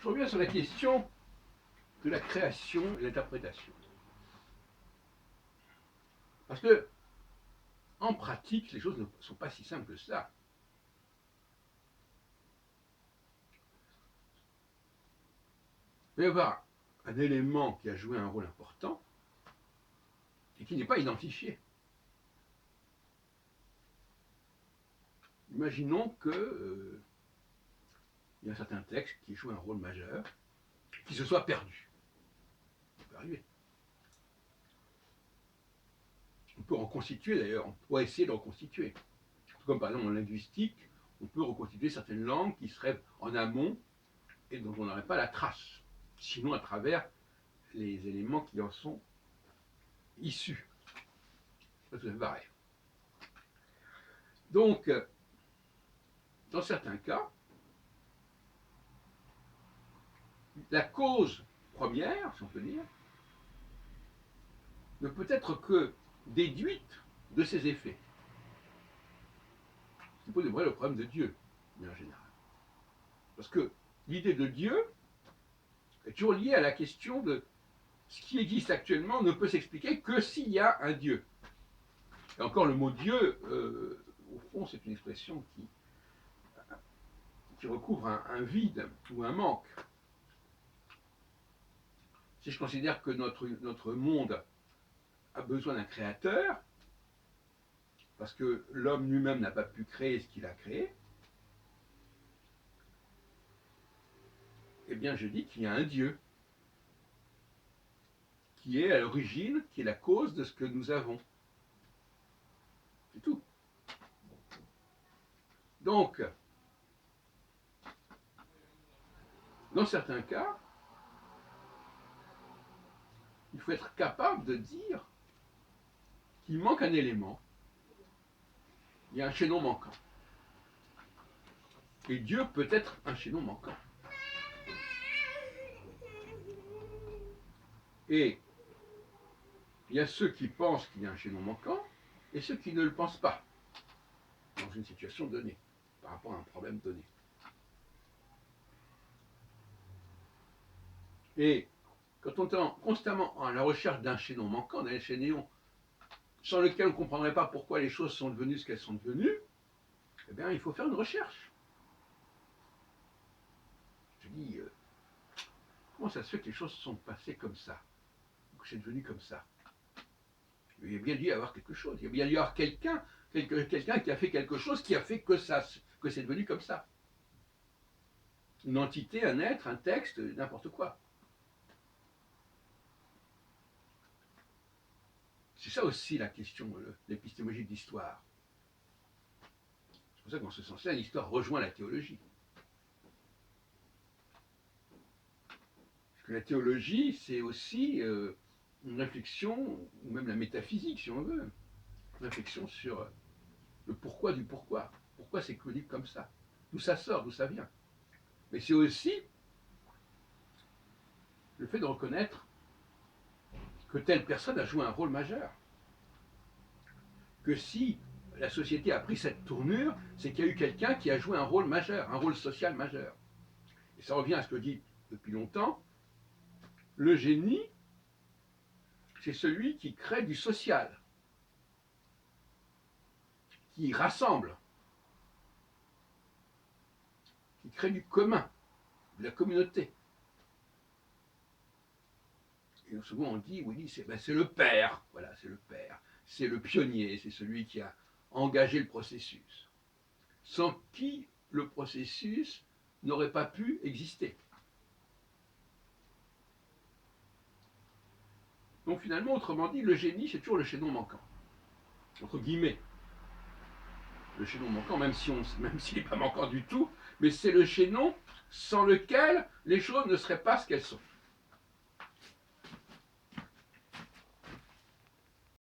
Je reviens sur la question de la création et de l'interprétation. Parce que, en pratique, les choses ne sont pas si simples que ça. Il peut y avoir un élément qui a joué un rôle important et qui n'est pas identifié. Imaginons que il y a un certain texte qui joue un rôle majeur, qui se soit perdu. Ça peut arriver. On peut reconstituer d'ailleurs, on pourrait essayer de reconstituer. Comme par exemple en linguistique, on peut reconstituer certaines langues qui seraient en amont et dont on n'aurait pas la trace, sinon à travers les éléments qui en sont issus. C'est tout à fait pareil. Donc, dans certains cas, la cause première, si on peut dire, ne peut être que déduite de ses effets. Ce qui pose le problème de Dieu, en général. Parce que l'idée de Dieu est toujours liée à la question de ce qui existe actuellement ne peut s'expliquer que s'il y a un Dieu. Et encore, le mot Dieu, au fond, c'est une expression qui recouvre un vide ou un manque. Si je considère que notre monde a besoin d'un créateur, parce que l'homme lui-même n'a pas pu créer ce qu'il a créé, eh bien je dis qu'il y a un Dieu qui est à l'origine, qui est la cause de ce que nous avons. C'est tout. Donc, dans certains cas, il faut être capable de dire qu'il manque un élément. Il y a un chaînon manquant. Et Dieu peut être un chaînon manquant. Et il y a ceux qui pensent qu'il y a un chaînon manquant et ceux qui ne le pensent pas dans une situation donnée, par rapport à un problème donné. Et quand on est constamment à la recherche d'un chaînon manquant, d'un chaînon sans lequel on ne comprendrait pas pourquoi les choses sont devenues ce qu'elles sont devenues, eh bien, il faut faire une recherche. Je dis, comment ça se fait que les choses sont passées comme ça, que c'est devenu comme ça? Il y a bien dû y avoir quelque chose, il y a bien dû y avoir quelqu'un qui a fait quelque chose qui a fait que c'est devenu comme ça. Une entité, un être, un texte, n'importe quoi. C'est ça aussi la question de l'épistémologie de l'histoire. C'est pour ça qu'en ce sens-là, l'histoire rejoint la théologie. Parce que la théologie, c'est aussi une réflexion, ou même la métaphysique, si on veut, une réflexion sur le pourquoi du pourquoi. Pourquoi c'est connu comme ça? D'où ça sort, d'où ça vient? Mais c'est aussi le fait de reconnaître que telle personne a joué un rôle majeur. Que si la société a pris cette tournure, c'est qu'il y a eu quelqu'un qui a joué un rôle majeur, un rôle social majeur. Et ça revient à ce que je dis depuis longtemps, le génie, c'est celui qui crée du social, qui rassemble, qui crée du commun, de la communauté. Et souvent on dit, oui, c'est le père, voilà, c'est le père, c'est le pionnier, c'est celui qui a engagé le processus, sans qui le processus n'aurait pas pu exister. Donc finalement, autrement dit, le génie, c'est toujours le chaînon manquant, entre guillemets. Le chaînon manquant, même s'il n'est pas manquant du tout, mais c'est le chaînon sans lequel les choses ne seraient pas ce qu'elles sont.